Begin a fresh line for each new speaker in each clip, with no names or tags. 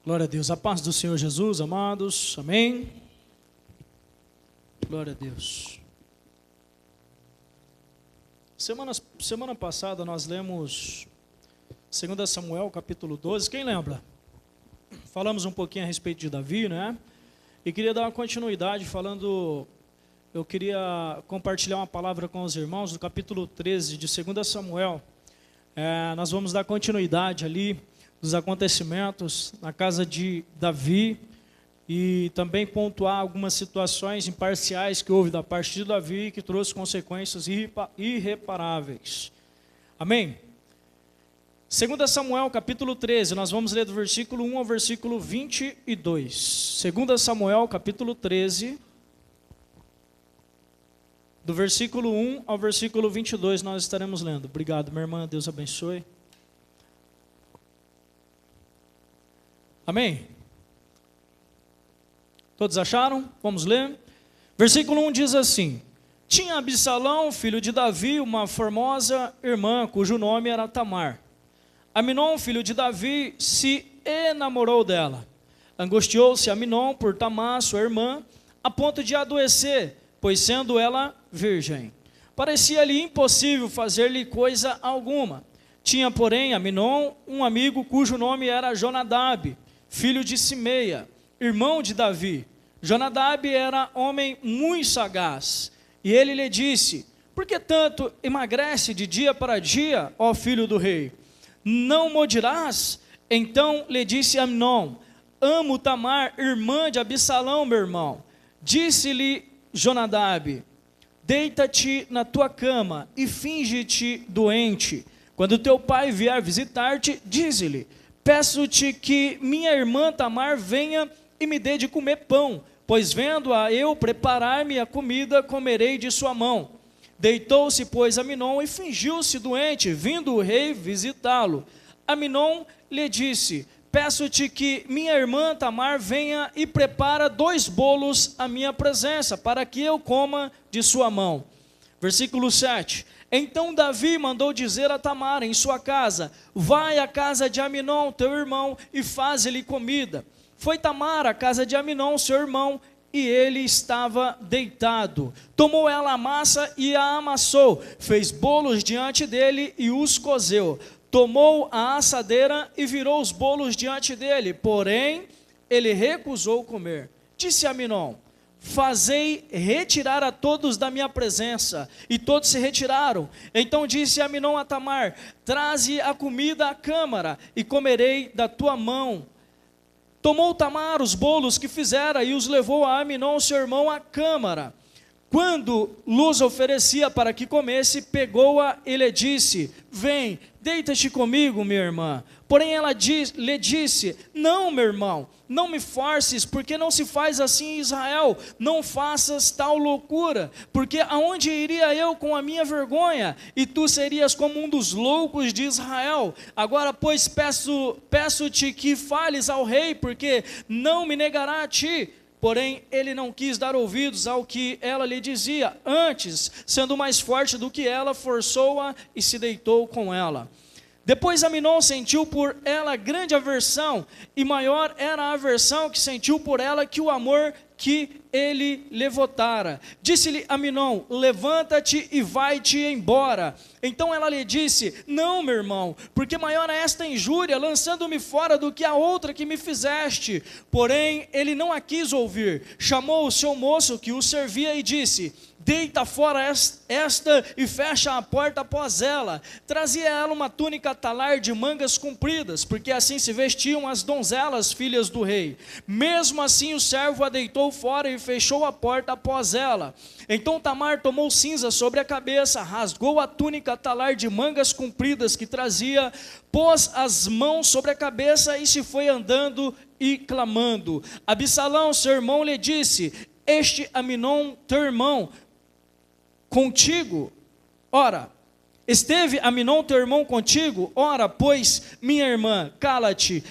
Glória a Deus. A paz do Senhor Jesus, amados. Amém. Glória a Deus. Semana passada nós lemos 2 Samuel, capítulo 12. Quem lembra? Falamos um pouquinho a respeito de Davi, né? E queria dar uma continuidade falando... Eu queria compartilhar uma palavra com os irmãos do capítulo 13 de 2 Samuel. Nós vamos dar continuidade ali dos acontecimentos na casa de Davi e também pontuar algumas situações imparciais que houve da parte de Davi que trouxe consequências irreparáveis. Amém? 2 Samuel capítulo 13, nós vamos ler do versículo 1 ao versículo 22. 2 Samuel capítulo 13, do versículo 1 ao versículo 22 nós estaremos lendo. Obrigado, minha irmã, Deus abençoe. Amém? Todos acharam? Vamos ler? Versículo 1 diz assim: Tinha Absalão, filho de Davi, uma formosa irmã, cujo nome era Tamar. Aminon, filho de Davi, se enamorou dela. Angustiou-se Aminon por Tamar, sua irmã, a ponto de adoecer, pois sendo ela virgem. Parecia-lhe impossível fazer-lhe coisa alguma. Tinha, porém, Aminon um amigo cujo nome era Jonadab, filho de Simeia, irmão de Davi. Jonadab era homem muito sagaz, e ele lhe disse: Por que tanto emagrece de dia para dia, ó filho do rei? Não modirás? Então lhe disse Aminon: Amo Tamar, irmã de Absalão, meu irmão. Disse-lhe Jonadab: Deita-te na tua cama e finge-te doente. Quando teu pai vier visitar-te, dize-lhe: Peço-te que minha irmã Tamar venha e me dê de comer pão, pois vendo-a eu preparar-me a comida, comerei de sua mão. Deitou-se, pois, Aminon e fingiu-se doente, vindo o rei visitá-lo. Aminon lhe disse: Peço-te que minha irmã Tamar venha e prepara 2 bolos à minha presença, para que eu coma de sua mão. Versículo 7. Então Davi mandou dizer a Tamar em sua casa: Vai à casa de Aminon, teu irmão, e faze-lhe comida. Foi Tamar à casa de Aminon, seu irmão, e ele estava deitado. Tomou ela a massa e a amassou, fez bolos diante dele e os cozeu. Tomou a assadeira e virou os bolos diante dele, porém ele recusou comer. Disse Aminon: Fazei retirar a todos da minha presença. E todos se retiraram. Então disse Aminon a Tamar: Traze a comida à câmara, e comerei da tua mão. Tomou Tamar os bolos que fizera, e os levou a Aminon, seu irmão, à câmara. Quando lhes oferecia para que comesse, pegou-a e lhe disse: Vem, deita-te comigo, minha irmã. Porém ela lhe disse: Não, meu irmão, não me forces, porque não se faz assim em Israel. Não faças tal loucura, porque aonde iria eu com a minha vergonha? E tu serias como um dos loucos de Israel. Agora, pois, peço-te que fales ao rei, porque não me negará a ti. Porém, ele não quis dar ouvidos ao que ela lhe dizia. Antes, sendo mais forte do que ela, forçou-a e se deitou com ela. Depois Aminon sentiu por ela grande aversão, e maior era a aversão que sentiu por ela que o amor que ele lhe votara. Disse-lhe Aminon: Levanta-te e vai-te embora. Então ela lhe disse: Não, meu irmão, porque maior é esta injúria, lançando-me fora, do que a outra que me fizeste. Porém ele não a quis ouvir. Chamou o seu moço que o servia e disse: Deita fora esta e fecha a porta após ela. Trazia ela uma túnica talar de mangas compridas, porque assim se vestiam as donzelas filhas do rei. Mesmo assim o servo a deitou fora e fechou a porta após ela. Então Tamar tomou cinza sobre a cabeça, rasgou a túnica talar de mangas compridas que trazia, pôs as mãos sobre a cabeça e se foi andando e clamando. Absalão, seu irmão, lhe disse: Este Aminon, teu irmão, contigo? Ora, esteve Aminon, teu irmão, contigo? Ora, pois, minha irmã, cala-te,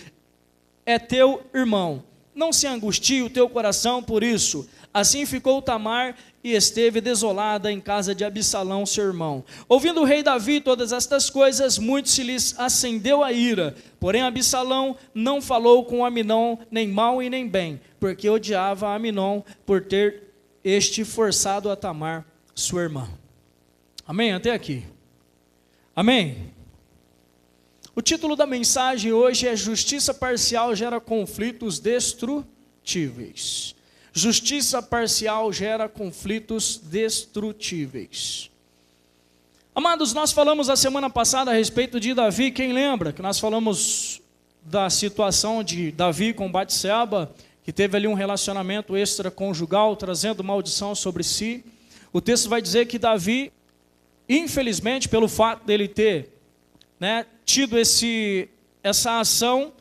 é teu irmão. não se angustie o teu coração por isso. Assim ficou Tamar e esteve desolada em casa de Absalão, seu irmão. Ouvindo o rei Davi todas estas coisas, muito se lhes acendeu a ira. Porém Absalão não falou com Aminon, nem mal e nem bem, porque odiava Aminon por ter este forçado a Tamar, sua irmã. Amém? Até aqui. Amém? O título da mensagem hoje é Justiça parcial gera conflitos destrutíveis. Justiça parcial gera conflitos destrutíveis. Amados, nós falamos a semana passada a respeito de Davi. Quem lembra que nós falamos da situação de Davi com Batseba, que teve ali um relacionamento extraconjugal, trazendo maldição sobre si. O texto vai dizer que Davi, infelizmente, pelo fato dele ter tido essa ação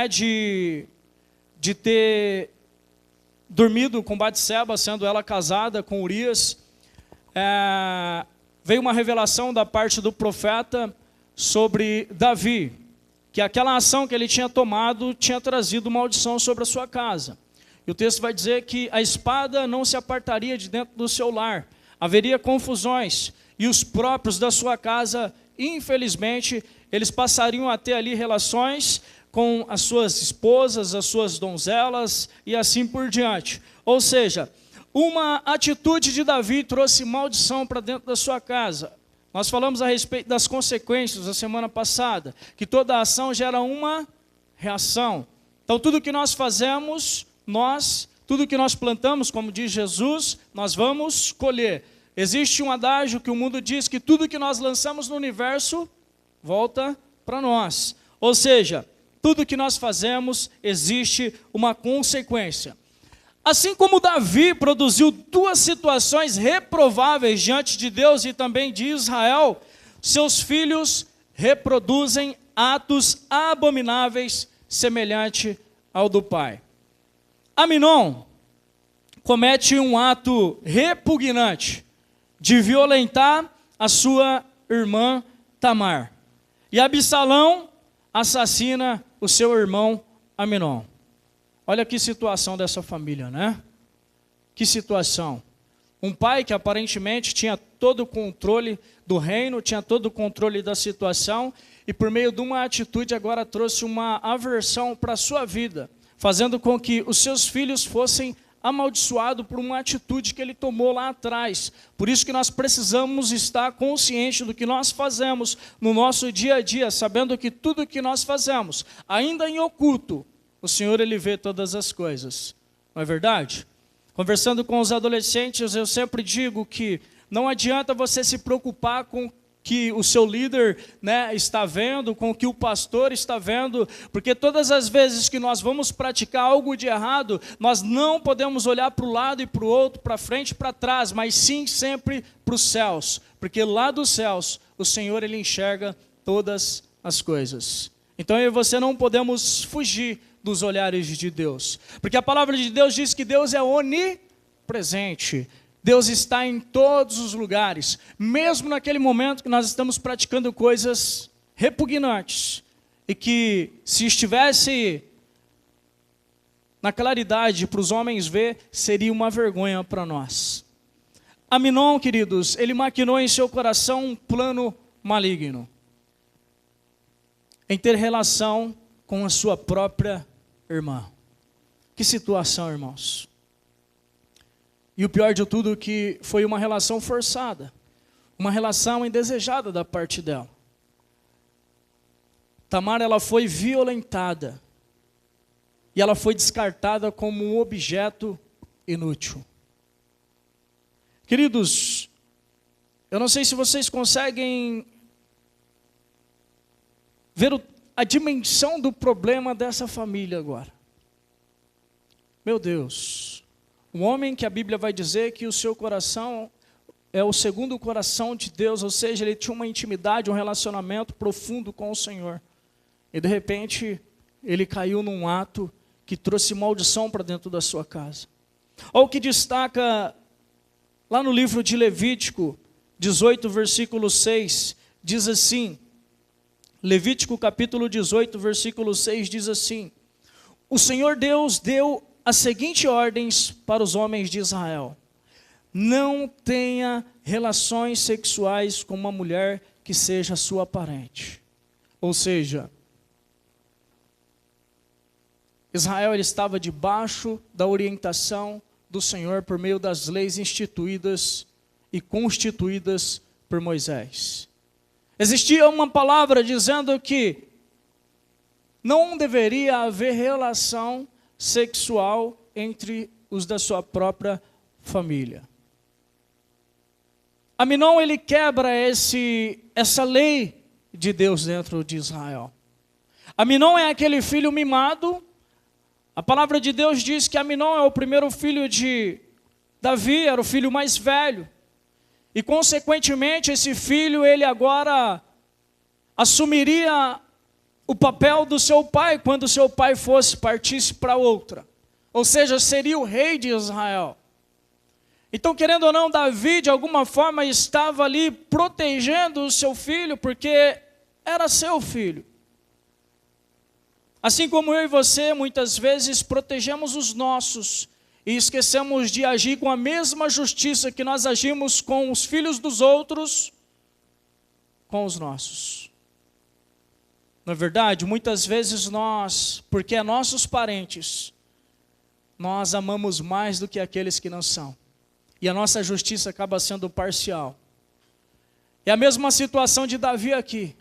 de ter dormido com Batseba, sendo ela casada com Urias, veio uma revelação da parte do profeta sobre Davi, que aquela ação que ele tinha tomado tinha trazido maldição sobre a sua casa. E o texto vai dizer que a espada não se apartaria de dentro do seu lar, haveria confusões, e os próprios da sua casa, infelizmente, eles passariam a ter ali relações com as suas esposas, as suas donzelas e assim por diante. Ou seja, uma atitude de Davi trouxe maldição para dentro da sua casa. Nós falamos a respeito das consequências na semana passada, que toda ação gera uma reação. Então tudo que nós fazemos, tudo que nós plantamos, como diz Jesus, nós vamos colher. Existe um adágio que o mundo diz que tudo que nós lançamos no universo volta para nós. Ou seja, tudo que nós fazemos existe uma consequência. Assim como Davi produziu duas situações reprováveis diante de Deus e também de Israel, seus filhos reproduzem atos abomináveis semelhante ao do pai. Aminon comete um ato repugnante de violentar a sua irmã Tamar. E Absalão assassina o seu irmão Aminon. Olha que situação dessa família, né? Que situação. Um pai que aparentemente tinha todo o controle do reino, tinha todo o controle da situação, e por meio de uma atitude agora trouxe uma aversão para a sua vida, fazendo com que os seus filhos fossem amaldiçoados por uma atitude que ele tomou lá atrás. Por isso que nós precisamos estar conscientes do que nós fazemos no nosso dia a dia, sabendo que tudo que nós fazemos, ainda em oculto, o Senhor, Ele vê todas as coisas. Não é verdade? Conversando com os adolescentes, eu sempre digo que não adianta você se preocupar com o que o seu líder está vendo, com o que o pastor está vendo, porque todas as vezes que nós vamos praticar algo de errado, nós não podemos olhar para o lado e para o outro, para frente e para trás, mas sim sempre para os céus, porque lá dos céus o Senhor, Ele enxerga todas as coisas. Então eu e você não podemos fugir dos olhares de Deus, porque a palavra de Deus diz que Deus é onipresente. Deus está em todos os lugares, mesmo naquele momento que nós estamos praticando coisas repugnantes, e que se estivesse na claridade para os homens ver, seria uma vergonha para nós. Aminon, queridos, ele maquinou em seu coração um plano maligno, em ter relação com a sua própria irmã. Que situação, irmãos. E o pior de tudo que foi uma relação forçada, uma relação indesejada da parte dela. Tamar, ela foi violentada e ela foi descartada como um objeto inútil. Queridos, eu não sei se vocês conseguem ver a dimensão do problema dessa família agora. Meu Deus. Um homem que a Bíblia vai dizer que o seu coração é o segundo coração de Deus, ou seja, ele tinha uma intimidade, um relacionamento profundo com o Senhor. E de repente, ele caiu num ato que trouxe maldição para dentro da sua casa. Olha o que destaca lá no livro de Levítico 18, versículo 6, diz assim, Levítico capítulo 18, versículo 6 diz assim: o Senhor Deus deu as seguintes ordens para os homens de Israel: não tenha relações sexuais com uma mulher que seja sua parente. Ou seja, Israel ele estava debaixo da orientação do Senhor por meio das leis instituídas e constituídas por Moisés. Existia uma palavra dizendo que não deveria haver relação sexual entre os da sua própria família. Aminon ele quebra essa lei de Deus dentro de Israel. Aminon é aquele filho mimado. A palavra de Deus diz que Aminon é o primeiro filho de Davi, era o filho mais velho. E consequentemente esse filho ele agora assumiria o papel do seu pai quando seu pai partisse para outra. Ou seja, seria o rei de Israel. Então, querendo ou não, Davi de alguma forma estava ali protegendo o seu filho, porque era seu filho. Assim como eu e você, muitas vezes protegemos os nossos e esquecemos de agir com a mesma justiça que nós agimos com os filhos dos outros, com os nossos. Na verdade, muitas vezes nós, porque é nossos parentes, nós amamos mais do que aqueles que não são. E a nossa justiça acaba sendo parcial. É a mesma situação de Davi aqui.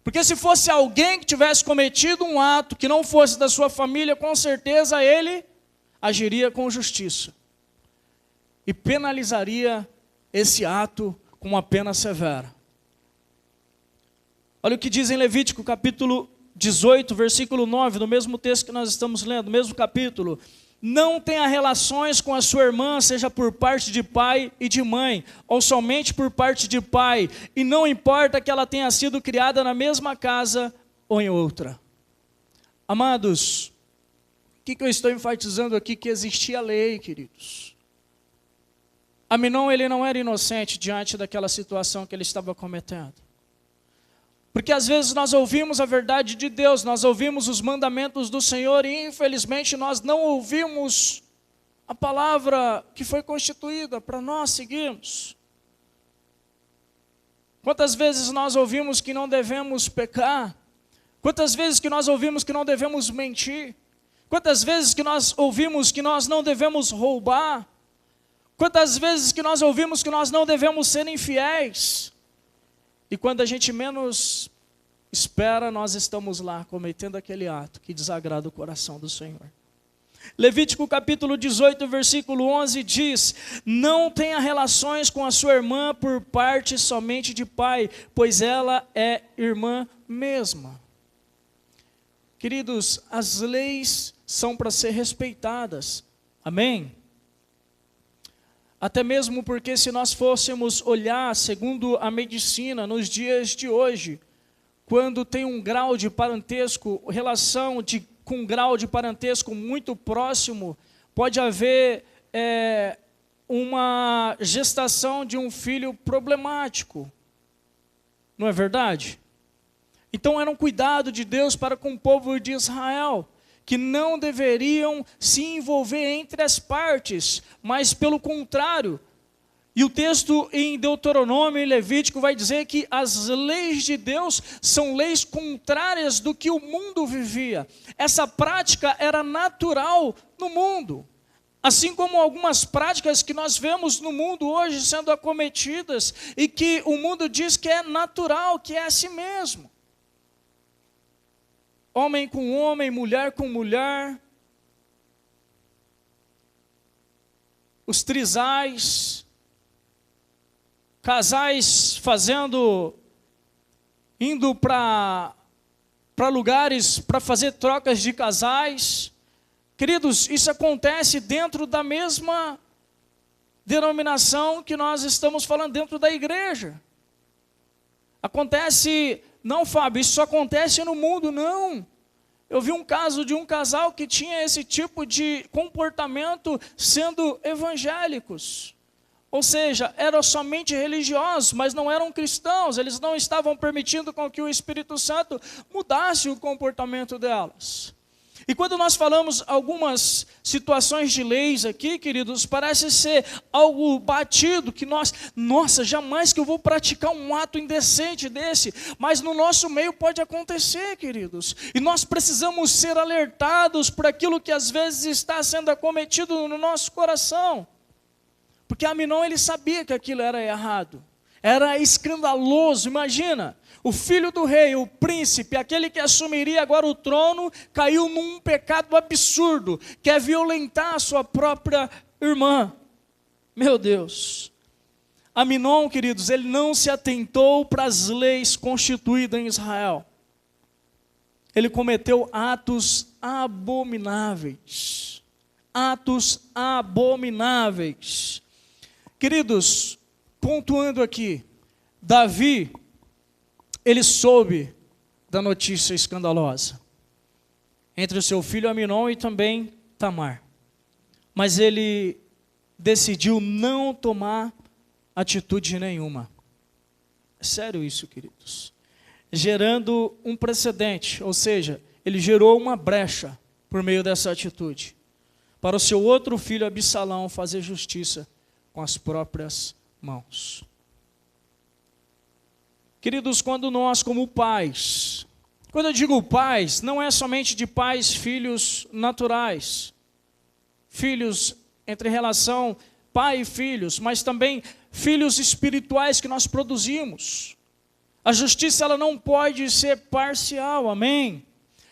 Porque se fosse alguém que tivesse cometido um ato que não fosse da sua família, com certeza ele agiria com justiça. E penalizaria esse ato com uma pena severa. Olha o que diz em Levítico capítulo 18, versículo 9, no mesmo texto que nós estamos lendo, no mesmo capítulo. Não tenha relações com a sua irmã, seja por parte de pai e de mãe, ou somente por parte de pai, e não importa que ela tenha sido criada na mesma casa ou em outra. Amados, o que eu estou enfatizando aqui? Que existia lei, queridos. Aminon, ele não era inocente diante daquela situação que ele estava cometendo. Porque às vezes nós ouvimos a verdade de Deus, nós ouvimos os mandamentos do Senhor e infelizmente nós não ouvimos a palavra que foi constituída para nós seguirmos. Quantas vezes nós ouvimos que não devemos pecar? Quantas vezes que nós ouvimos que não devemos mentir? Quantas vezes que nós ouvimos que nós não devemos roubar? Quantas vezes que nós ouvimos que nós não devemos ser infiéis? E quando a gente menos espera, nós estamos lá cometendo aquele ato que desagrada o coração do Senhor. Levítico capítulo 18, versículo 11 diz: não tenha relações com a sua irmã por parte somente de pai, pois ela é irmã mesma. Queridos, as leis são para ser respeitadas. Amém? Até mesmo porque se nós fôssemos olhar segundo a medicina nos dias de hoje, quando tem um grau de parentesco, com um grau de parentesco muito próximo, pode haver uma gestação de um filho problemático. Não é verdade? Então era um cuidado de Deus para com o povo de Israel, que não deveriam se envolver entre as partes, mas pelo contrário. E o texto em Deuteronômio e Levítico vai dizer que as leis de Deus são leis contrárias do que o mundo vivia. Essa prática era natural no mundo. Assim como algumas práticas que nós vemos no mundo hoje sendo acometidas e que o mundo diz que é natural, que é assim mesmo. Homem com homem, mulher com mulher, os trisais, casais indo para lugares para fazer trocas de casais. Queridos, isso acontece dentro da mesma denominação que nós estamos falando, dentro da igreja. Acontece, não, Fábio, isso só acontece no mundo, não. Eu vi um caso de um casal que tinha esse tipo de comportamento sendo evangélicos. Ou seja, eram somente religiosos, mas não eram cristãos. Eles não estavam permitindo com que o Espírito Santo mudasse o comportamento delas. E quando nós falamos algumas situações de leis aqui, queridos, parece ser algo batido, que nossa, jamais que eu vou praticar um ato indecente desse, mas no nosso meio pode acontecer, queridos. E nós precisamos ser alertados por aquilo que às vezes está sendo acometido no nosso coração. Porque Aminon, ele sabia que aquilo era errado, era escandaloso. Imagina, o filho do rei, o príncipe, aquele que assumiria agora o trono, caiu num pecado absurdo, que é violentar a sua própria irmã. Meu Deus. Aminon, queridos, ele não se atentou para as leis constituídas em Israel. Ele cometeu atos abomináveis. Atos abomináveis. Queridos, pontuando aqui, Davi, ele soube da notícia escandalosa entre o seu filho Aminon e também Tamar. Mas ele decidiu não tomar atitude nenhuma. É sério isso, queridos. Gerando um precedente, ou seja, ele gerou uma brecha por meio dessa atitude, para o seu outro filho Absalão fazer justiça com as próprias mãos. Queridos, quando nós como pais, quando eu digo pais, não é somente de pais, filhos naturais, filhos entre relação pai e filhos, mas também filhos espirituais que nós produzimos. A justiça, ela não pode ser parcial, amém?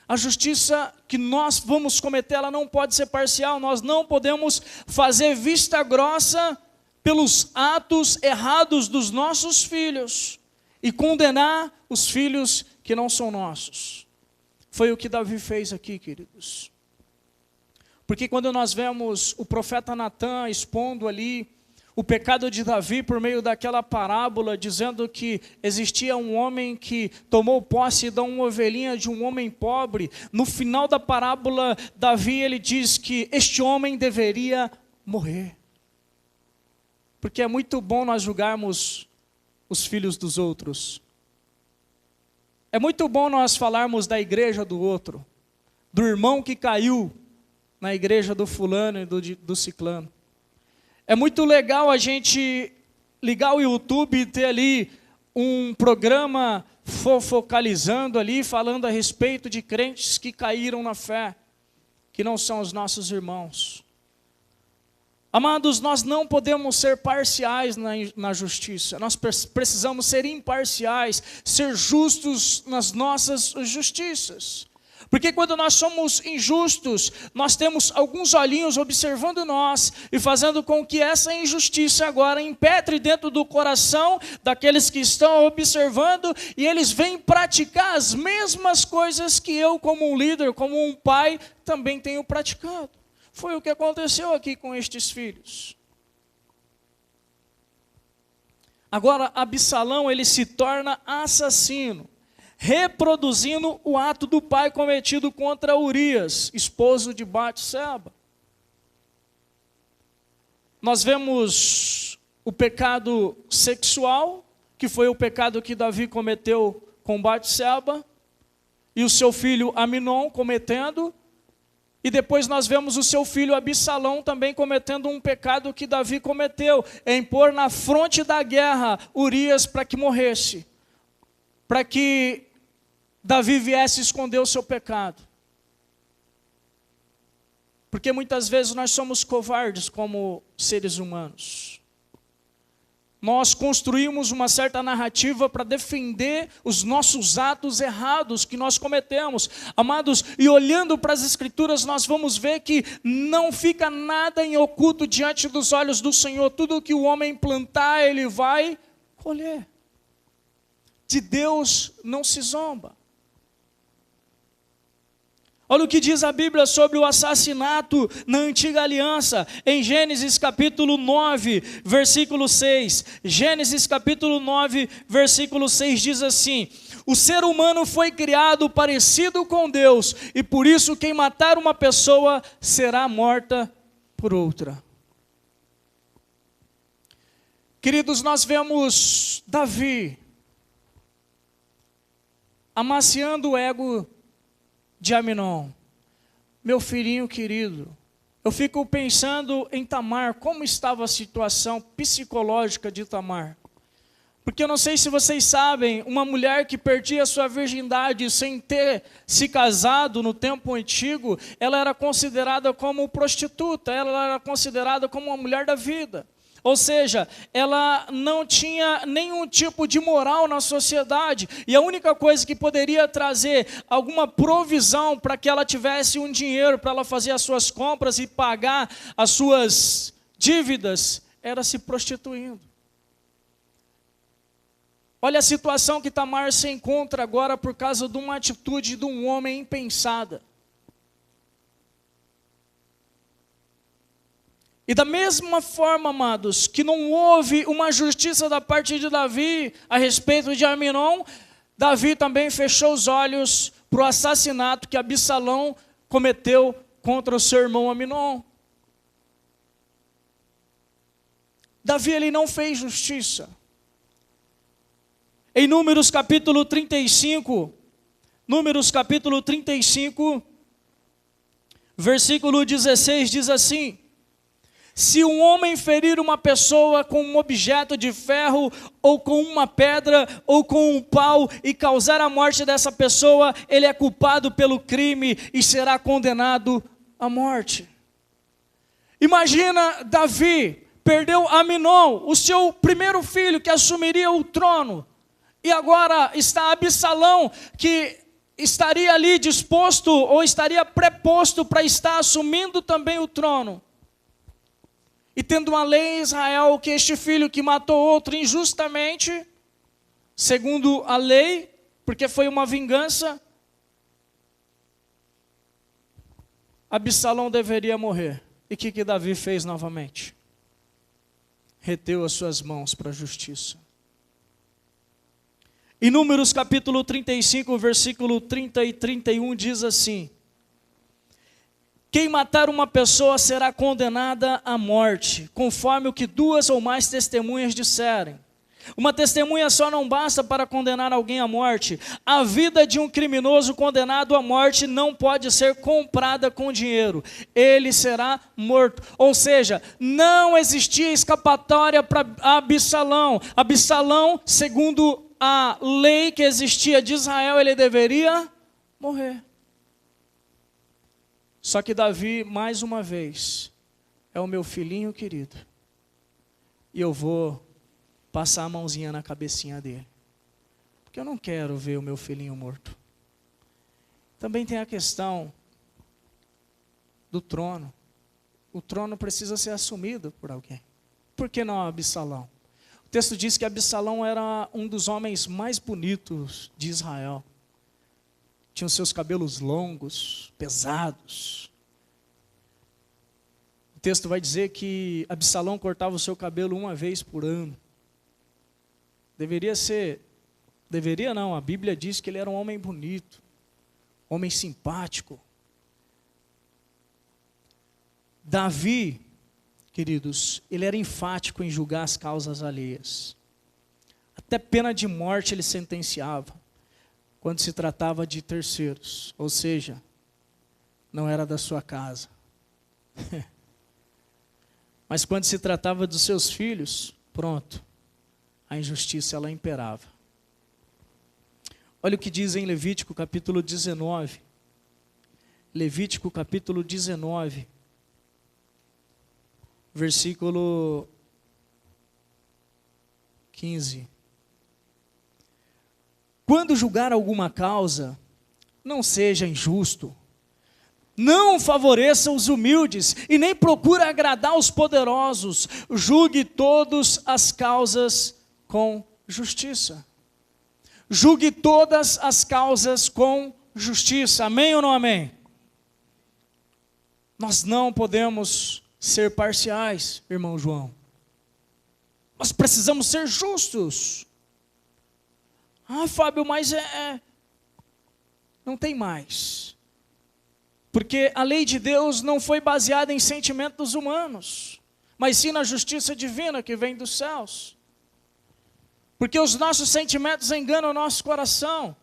A justiça que nós vamos cometer, ela não pode ser parcial. Nós não podemos fazer vista grossa pelos atos errados dos nossos filhos e condenar os filhos que não são nossos. Foi o que Davi fez aqui, queridos. Porque quando nós vemos o profeta Natã expondo ali o pecado de Davi por meio daquela parábola, dizendo que existia um homem que tomou posse de uma ovelhinha de um homem pobre, no final da parábola, Davi, ele diz que este homem deveria morrer. Porque é muito bom nós julgarmos os filhos dos outros. É muito bom nós falarmos da igreja do outro, do irmão que caiu na igreja do fulano e do ciclano. É muito legal a gente ligar o YouTube e ter ali um programa focalizando ali, falando a respeito de crentes que caíram na fé, que não são os nossos irmãos. Amados, nós não podemos ser parciais na justiça, nós precisamos ser imparciais, ser justos nas nossas justiças. Porque quando nós somos injustos, nós temos alguns olhinhos observando nós e fazendo com que essa injustiça agora impetre dentro do coração daqueles que estão observando e eles vêm praticar as mesmas coisas que eu, como um líder, como um pai, também tenho praticado. Foi o que aconteceu aqui com estes filhos. Agora, Absalão, ele se torna assassino, reproduzindo o ato do pai cometido contra Urias, esposo de Batseba. Nós vemos o pecado sexual, que foi o pecado que Davi cometeu com Batseba, e o seu filho Aminon cometendo. E depois nós vemos o seu filho Absalão também cometendo um pecado que Davi cometeu, em pôr na fronte da guerra Urias para que morresse, para que Davi viesse esconder o seu pecado. Porque muitas vezes nós somos covardes como seres humanos. Nós construímos uma certa narrativa para defender os nossos atos errados que nós cometemos. Amados, e olhando para as Escrituras, nós vamos ver que não fica nada em oculto diante dos olhos do Senhor. Tudo que o homem plantar, ele vai colher. De Deus não se zomba. Olha o que diz a Bíblia sobre o assassinato na antiga aliança, em Gênesis capítulo 9, versículo 6. Gênesis capítulo 9, versículo 6 diz assim: o ser humano foi criado parecido com Deus, e por isso quem matar uma pessoa será morta por outra. Queridos, nós vemos Davi amaciando o ego de Aminon. meu filhinho querido. Eu fico pensando em Tamar, como estava a situação psicológica de Tamar. Porque eu não sei se vocês sabem, uma mulher que perdia sua virgindade sem ter se casado no tempo antigo, ela era considerada como prostituta, ela era considerada como uma mulher da vida. Ou seja, ela não tinha nenhum tipo de moral na sociedade, e a única coisa que poderia trazer alguma provisão para que ela tivesse um dinheiro para ela fazer as suas compras e pagar as suas dívidas, era se prostituindo. Olha a situação que Tamar se encontra agora por causa de uma atitude de um homem impensada. E da mesma forma, amados, que não houve uma justiça da parte de Davi a respeito de Aminon, Davi também fechou os olhos para o assassinato que Absalão cometeu contra o seu irmão Aminon. Davi, ele não fez justiça. Em Números capítulo 35, versículo 16 diz assim: se um homem ferir uma pessoa com um objeto de ferro, ou com uma pedra, ou com um pau, e causar a morte dessa pessoa, ele é culpado pelo crime e será condenado à morte. Imagina Davi, perdeu Aminon, o seu primeiro filho que assumiria o trono, e agora está Absalão, que estaria ali disposto, ou estaria preposto para estar assumindo também o trono. E tendo uma lei em Israel que este filho que matou outro injustamente, segundo a lei, porque foi uma vingança, Absalão deveria morrer. E o que Davi fez novamente? Reteu as suas mãos para a justiça. Em Números capítulo 35, versículo 30 e 31 diz assim: quem matar uma pessoa será condenada à morte, conforme o que 2 ou mais testemunhas disserem. Uma testemunha só não basta para condenar alguém à morte. A vida de um criminoso condenado à morte não pode ser comprada com dinheiro. Ele será morto. Ou seja, não existia escapatória para Absalão. Absalão, segundo a lei que existia de Israel, ele deveria morrer. Só que Davi, mais uma vez, é o meu filhinho querido. E eu vou passar a mãozinha na cabecinha dele. Porque eu não quero ver o meu filhinho morto. Também tem a questão do trono. O trono precisa ser assumido por alguém. Por que não Absalão? O texto diz que Absalão era um dos homens mais bonitos de Israel. Tinha os seus cabelos longos, pesados. O texto vai dizer que Absalão cortava o seu cabelo uma vez por ano. Deveria não, a Bíblia diz que ele era um homem bonito, homem simpático. Davi, queridos, ele era enfático em julgar as causas alheias. Até pena de morte ele sentenciava, quando se tratava de terceiros, ou seja, não era da sua casa. Mas quando se tratava dos seus filhos, pronto, a injustiça ela imperava. Olha o que diz em Levítico capítulo 19. Levítico capítulo 19, versículo 15. Quando julgar alguma causa, não seja injusto, não favoreça os humildes e nem procure agradar os poderosos, julgue todas as causas com justiça. Julgue todas as causas com justiça. Amém ou não amém? Nós não podemos ser parciais, irmão João. Nós precisamos ser justos. Ah, Fábio, mas não tem mais. Porque a lei de Deus não foi baseada em sentimentos humanos, mas sim na justiça divina que vem dos céus. Porque os nossos sentimentos enganam o nosso coração.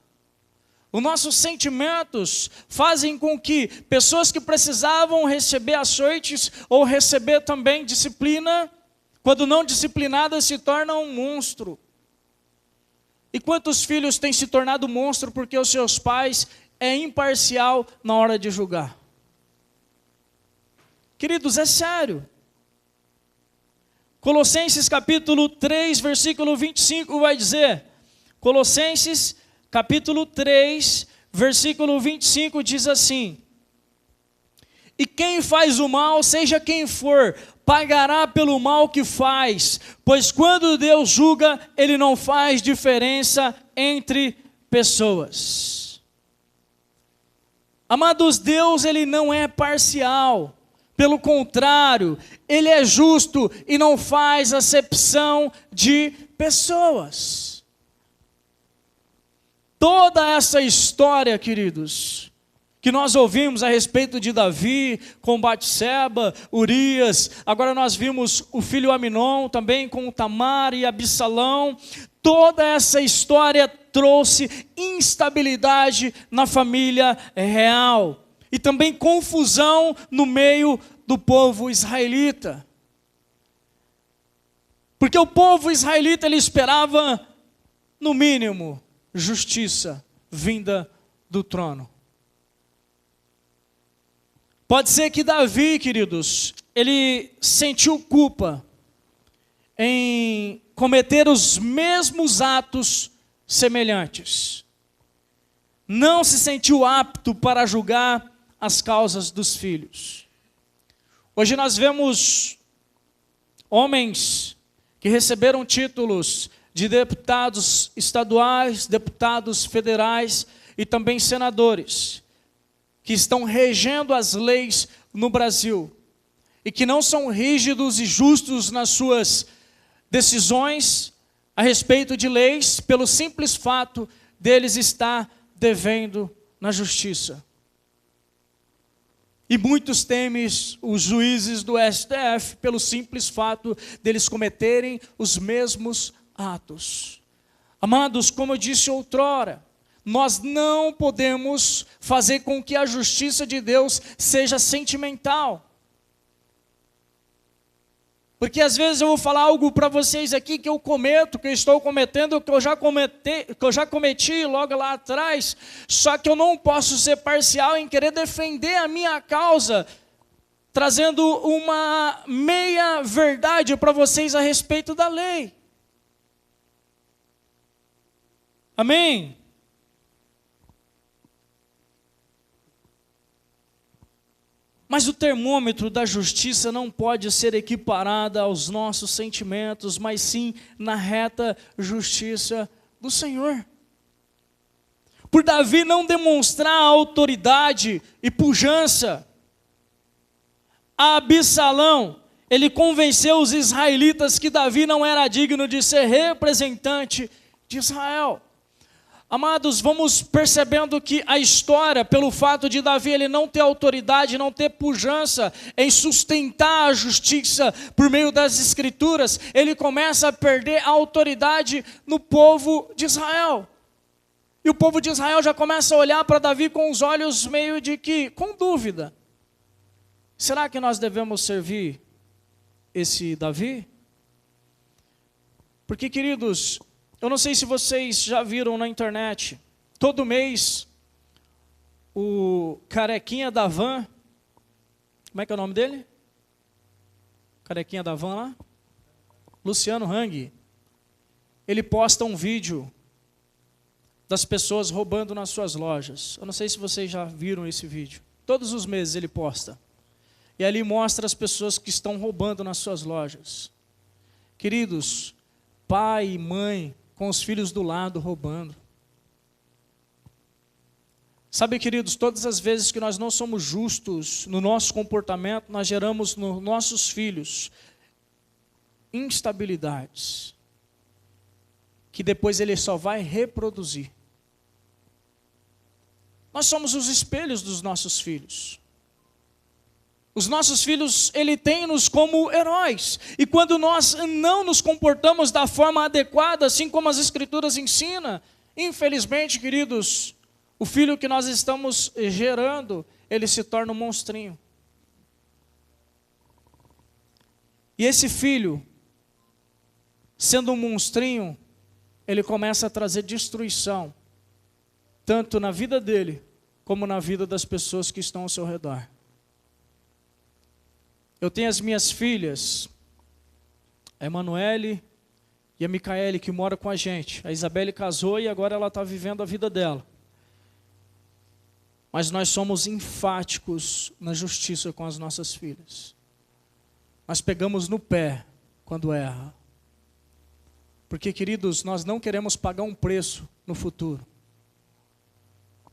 Os nossos sentimentos fazem com que pessoas que precisavam receber açoites ou receber também disciplina, quando não disciplinadas, se tornam um monstro. E quantos filhos têm se tornado monstro porque os seus pais é imparcial na hora de julgar? Queridos, é sério. Colossenses capítulo 3, versículo 25 vai dizer, Colossenses capítulo 3, versículo 25 diz assim: e quem faz o mal, seja quem for, pagará pelo mal que faz, pois quando Deus julga, Ele não faz diferença entre pessoas. Amados, Deus, Ele não é parcial. Pelo contrário, Ele é justo e não faz acepção de pessoas. Toda essa história, queridos, que nós ouvimos a respeito de Davi, com Batseba, Urias, agora nós vimos o filho Aminon também com Tamar e Absalão, toda essa história trouxe instabilidade na família real. E também confusão no meio do povo israelita. Porque o povo israelita, ele esperava, no mínimo, justiça vinda do trono. Pode ser que Davi, queridos, ele sentiu culpa em cometer os mesmos atos semelhantes. Não se sentiu apto para julgar as causas dos filhos. Hoje nós vemos homens que receberam títulos de deputados estaduais, deputados federais e também senadores, que estão regendo as leis no Brasil e que não são rígidos e justos nas suas decisões a respeito de leis, pelo simples fato deles estar devendo na justiça. E muitos temem os juízes do STF pelo simples fato deles cometerem os mesmos atos. Amados, como eu disse outrora, nós não podemos fazer com que a justiça de Deus seja sentimental. Porque às vezes eu vou falar algo para vocês aqui que eu cometo, que eu estou cometendo, que eu já cometi logo lá atrás, só que eu não posso ser parcial em querer defender a minha causa, trazendo uma meia verdade para vocês a respeito da lei. Amém? Mas o termômetro da justiça não pode ser equiparado aos nossos sentimentos, mas sim na reta justiça do Senhor. Por Davi não demonstrar autoridade e pujança, a Absalão, ele convenceu os israelitas que Davi não era digno de ser representante de Israel. Amados, vamos percebendo que a história, pelo fato de Davi ele não ter autoridade, não ter pujança em sustentar a justiça por meio das escrituras, ele começa a perder a autoridade no povo de Israel. E o povo de Israel já começa a olhar para Davi com os olhos meio de que, com dúvida, será que nós devemos servir esse Davi? Porque, queridos, eu não sei se vocês já viram na internet, todo mês, o carequinha da van, como é que é o nome dele? Carequinha da van lá? Luciano Hang. Ele posta um vídeo das pessoas roubando nas suas lojas. Eu não sei se vocês já viram esse vídeo. Todos os meses ele posta. E ali mostra as pessoas que estão roubando nas suas lojas. Queridos, pai e mãe, com os filhos do lado roubando. Sabe, queridos, todas as vezes que nós não somos justos no nosso comportamento, nós geramos nos nossos filhos instabilidades, que depois ele só vai reproduzir. Nós somos os espelhos dos nossos filhos. Os nossos filhos, ele tem-nos como heróis. E quando nós não nos comportamos da forma adequada, assim como as Escrituras ensinam, infelizmente, queridos, O filho que nós estamos gerando, ele se torna um monstrinho. E esse filho, sendo um monstrinho, ele começa a trazer destruição, tanto na vida dele, como na vida das pessoas que estão ao seu redor. Eu tenho as minhas filhas, a Emanuele e a Micaele, que moram com a gente. A Isabelle casou e agora ela está vivendo a vida dela. Mas nós somos enfáticos na justiça com as nossas filhas. Nós pegamos no pé quando erra. Porque, queridos, nós não queremos pagar um preço no futuro.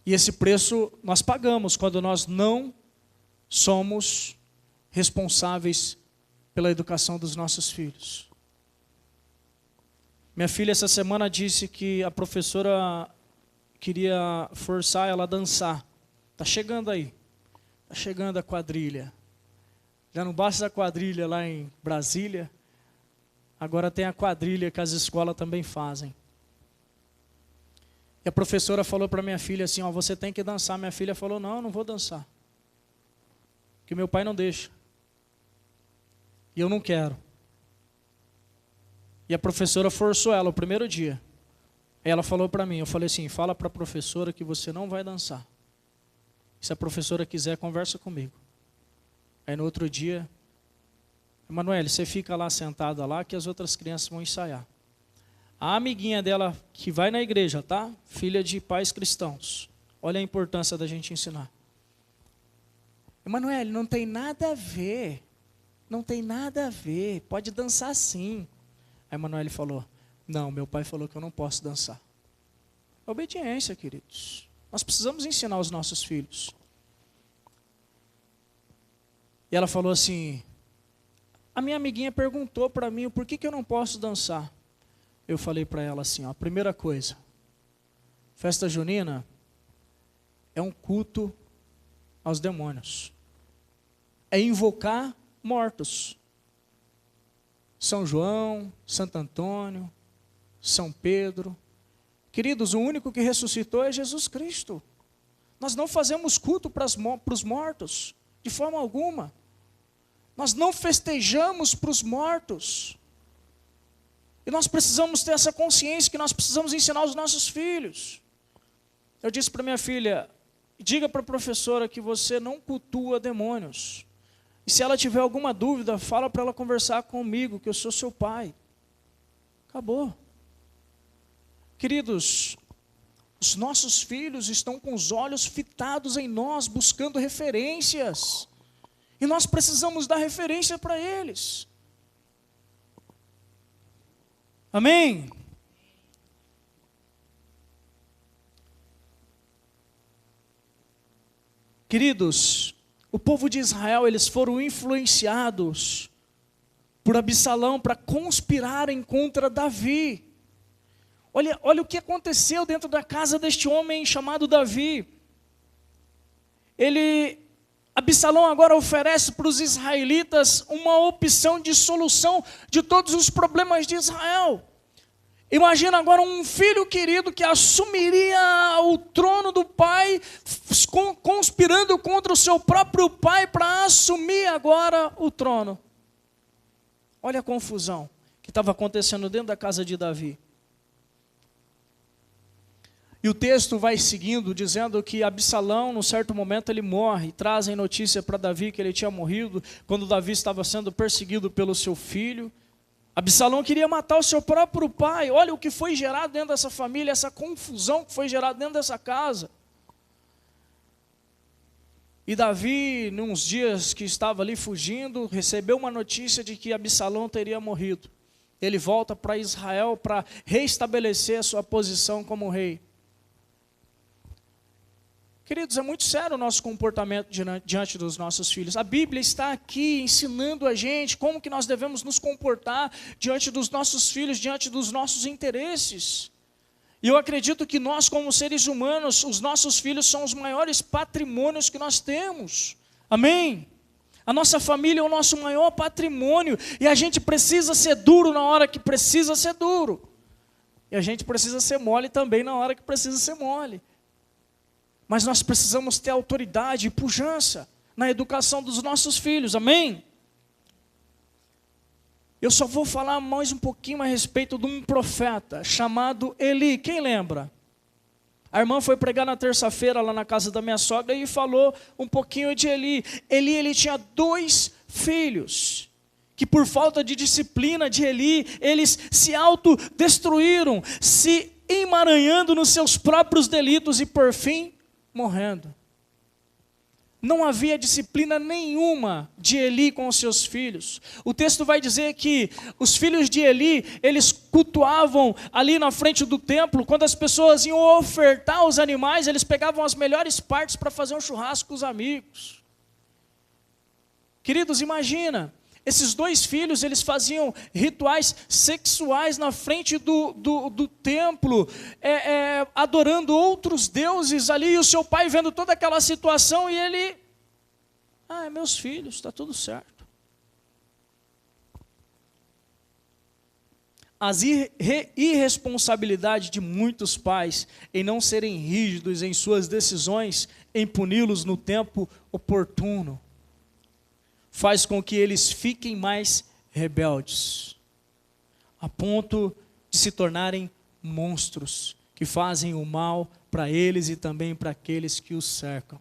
E esse preço nós pagamos quando nós não somos responsáveis pela educação dos nossos filhos. Minha filha essa semana disse que a professora queria forçar ela a dançar. Está chegando aí. Está chegando a quadrilha. Já não basta a quadrilha lá em Brasília, agora tem a quadrilha que as escolas também fazem. E a professora falou para minha filha assim, ó, você tem que dançar. Minha filha falou, não, eu não vou dançar. Porque meu pai não deixa. E eu não quero. E a professora forçou ela o primeiro dia. Aí ela falou para mim, eu falei assim, fala para a professora que você não vai dançar. Se a professora quiser, conversa comigo. Aí no outro dia, Emanuele, você fica lá sentada lá que as outras crianças vão ensaiar. A amiguinha dela que vai na igreja, tá? Filha de pais cristãos. Olha a importância da gente ensinar. Emanuele, não tem nada a ver. Não tem nada a ver. Pode dançar sim. A Emanuele falou, não, meu pai falou que eu não posso dançar. Obediência, queridos. Nós precisamos ensinar os nossos filhos. E ela falou assim, a minha amiguinha perguntou para mim, por que eu não posso dançar? Eu falei para ela assim, ó, a primeira coisa, festa junina é um culto aos demônios. É invocar mortos. São João, Santo Antônio, São Pedro. Queridos, o único que ressuscitou é Jesus Cristo. Nós não fazemos culto para os mortos, de forma alguma. Nós não festejamos para os mortos. E nós precisamos ter essa consciência que nós precisamos ensinar aos nossos filhos. Eu disse para minha filha, diga para a professora que você não cultua demônios. E se ela tiver alguma dúvida, fala para ela conversar comigo, que eu sou seu pai. Acabou. Queridos, os nossos filhos estão com os olhos fitados em nós, buscando referências. E nós precisamos dar referência para eles. Amém? Queridos, o povo de Israel, eles foram influenciados por Absalão para conspirarem contra Davi. Olha o que aconteceu dentro da casa deste homem chamado Davi. Absalão agora oferece para os israelitas uma opção de solução de todos os problemas de Israel. Imagina agora um filho querido que assumiria o trono do pai, conspirando contra o seu próprio pai para assumir agora o trono. Olha a confusão que estava acontecendo dentro da casa de Davi. E o texto vai seguindo, dizendo que Absalão, num certo momento, ele morre. Trazem notícia para Davi que ele tinha morrido, quando Davi estava sendo perseguido pelo seu filho. Absalão queria matar o seu próprio pai. Olha o que foi gerado dentro dessa família, essa confusão que foi gerada dentro dessa casa. E Davi, nos dias que estava ali fugindo, recebeu uma notícia de que Absalão teria morrido. Ele volta para Israel para reestabelecer a sua posição como rei. Queridos, é muito sério o nosso comportamento diante dos nossos filhos. A Bíblia está aqui ensinando a gente como que nós devemos nos comportar diante dos nossos filhos, diante dos nossos interesses. E eu acredito que nós, como seres humanos, os nossos filhos são os maiores patrimônios que nós temos. Amém? A nossa família é o nosso maior patrimônio. E a gente precisa ser duro na hora que precisa ser duro. E a gente precisa ser mole também na hora que precisa ser mole. mas nós precisamos ter autoridade e pujança na educação dos nossos filhos, amém? Eu só vou falar mais um pouquinho a respeito de um profeta chamado Eli, quem lembra? A irmã foi pregar na terça-feira lá na casa da minha sogra e falou um pouquinho de Eli. Ele tinha 2 filhos, que por falta de disciplina de Eli, eles se autodestruíram, se emaranhando nos seus próprios delitos e por fim, morrendo. Não havia disciplina nenhuma de Eli com os seus filhos. O texto vai dizer que os filhos de Eli, eles cultuavam ali na frente do templo. Quando as pessoas iam ofertar os animais, eles pegavam as melhores partes para fazer um churrasco com os amigos. Queridos, imagina, esses 2 filhos, eles faziam rituais sexuais na frente do templo, adorando outros deuses ali, e o seu pai vendo toda aquela situação, e ele, meus filhos, está tudo certo. As irresponsabilidade de muitos pais em não serem rígidos em suas decisões, em puni-los no tempo oportuno, faz com que eles fiquem mais rebeldes, a ponto de se tornarem monstros, que fazem o mal para eles e também para aqueles que os cercam.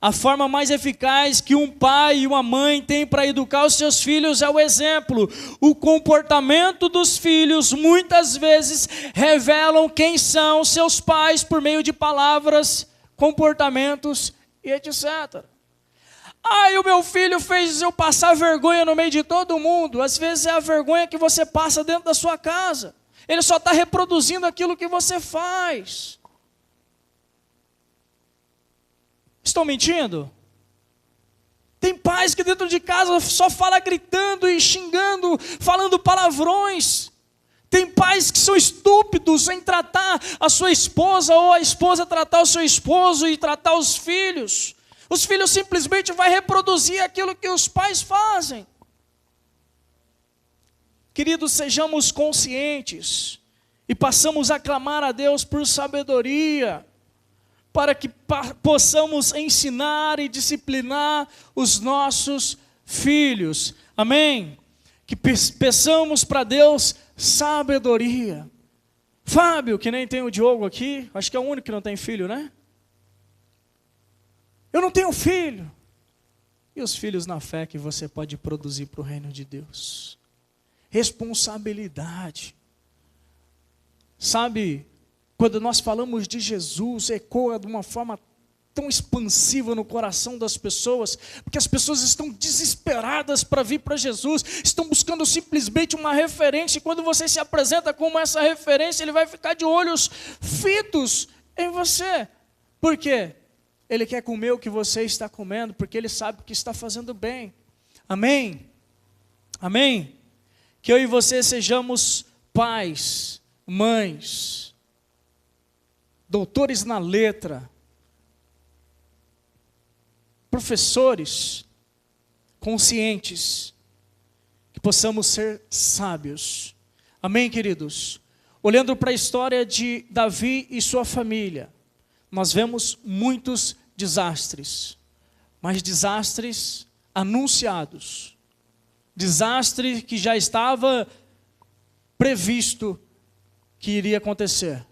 A forma mais eficaz que um pai e uma mãe têm para educar os seus filhos é o exemplo. O comportamento dos filhos muitas vezes revelam quem são seus pais por meio de palavras, comportamentos e etc. O meu filho fez eu passar vergonha no meio de todo mundo. Às vezes é a vergonha que você passa dentro da sua casa. Ele só está reproduzindo aquilo que você faz. Estão mentindo? Tem pais que dentro de casa só fala gritando e xingando, falando palavrões. Tem pais que são estúpidos em tratar a sua esposa, ou a esposa tratar o seu esposo e tratar os filhos. Os filhos simplesmente vão reproduzir aquilo que os pais fazem. Queridos, sejamos conscientes e passamos a clamar a Deus por sabedoria, para que possamos ensinar e disciplinar os nossos filhos. Amém? Que peçamos para Deus sabedoria. Fábio, que nem tem o Diogo aqui, acho que é o único que não tem filho, né? Eu não tenho filho. E os filhos na fé que você pode produzir para o reino de Deus? Responsabilidade. Sabe, quando nós falamos de Jesus, ecoa de uma forma tão expansiva no coração das pessoas, porque as pessoas estão desesperadas para vir para Jesus, estão buscando simplesmente uma referência, e quando você se apresenta como essa referência, ele vai ficar de olhos fitos em você. Por quê? Ele quer comer o que você está comendo, porque ele sabe que está fazendo bem. Amém? Amém? Que eu e você sejamos pais, mães, doutores na letra, professores, conscientes, que possamos ser sábios. Amém, queridos? Olhando para a história de Davi e sua família, nós vemos muitos desastres, mas desastres anunciados, desastre que já estava previsto que iria acontecer.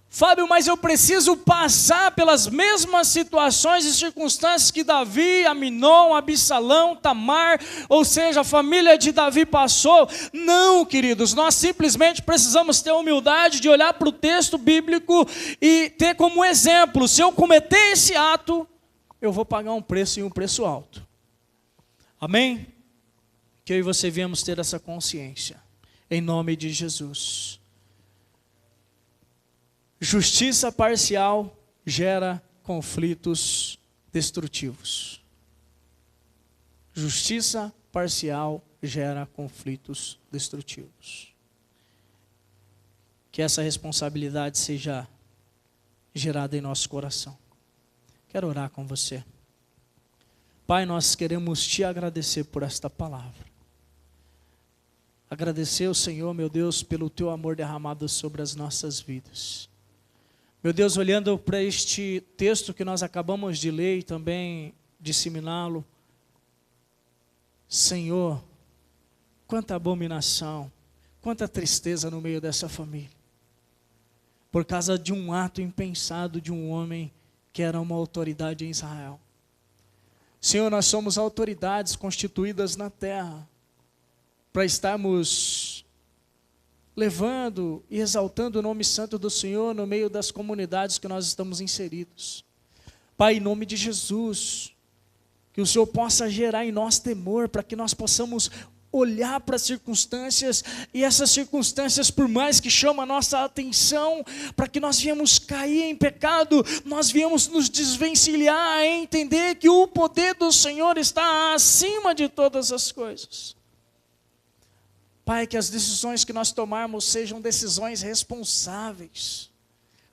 Fábio, mas eu preciso passar pelas mesmas situações e circunstâncias que Davi, Aminon, Absalão, Tamar, ou seja, a família de Davi passou? Não, queridos, nós simplesmente precisamos ter a humildade de olhar para o texto bíblico e ter como exemplo, se eu cometer esse ato, eu vou pagar um preço e um preço alto. Amém? Que eu e você viemos ter essa consciência, em nome de Jesus. Justiça parcial gera conflitos destrutivos. Justiça parcial gera conflitos destrutivos. Que essa responsabilidade seja gerada em nosso coração. Quero orar com você. Pai, nós queremos te agradecer por esta palavra. Agradecer ao Senhor, meu Deus, pelo teu amor derramado sobre as nossas vidas. Meu Deus, olhando para este texto que nós acabamos de ler e também disseminá-lo, Senhor, quanta abominação, quanta tristeza no meio dessa família, por causa de um ato impensado de um homem que era uma autoridade em Israel. Senhor, nós somos autoridades constituídas na terra, para estarmos levando e exaltando o nome santo do Senhor no meio das comunidades que nós estamos inseridos. Pai, em nome de Jesus, que o Senhor possa gerar em nós temor, para que nós possamos olhar para as circunstâncias, e essas circunstâncias, por mais que chamem a nossa atenção, para que nós viemos cair em pecado, nós viemos nos desvencilhar, a entender que o poder do Senhor está acima de todas as coisas. Pai, que as decisões que nós tomarmos sejam decisões responsáveis,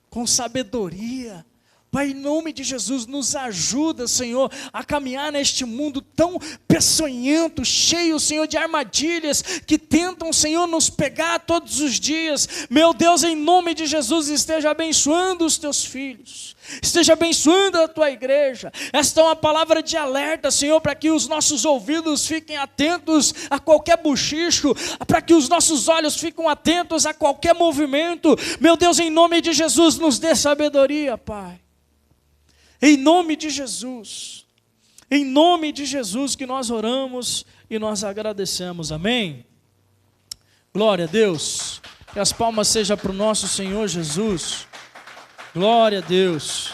com sabedoria. Pai, em nome de Jesus, nos ajuda, Senhor, a caminhar neste mundo tão peçonhento, cheio, Senhor, de armadilhas que tentam, Senhor, nos pegar todos os dias. Meu Deus, em nome de Jesus, esteja abençoando os teus filhos, esteja abençoando a tua igreja. Esta é uma palavra de alerta, Senhor, para que os nossos ouvidos fiquem atentos a qualquer bochicho, para que os nossos olhos fiquem atentos a qualquer movimento. Meu Deus, em nome de Jesus, nos dê sabedoria, Pai. Em nome de Jesus que nós oramos e nós agradecemos, amém? Glória a Deus, que as palmas sejam para o nosso Senhor Jesus, glória a Deus.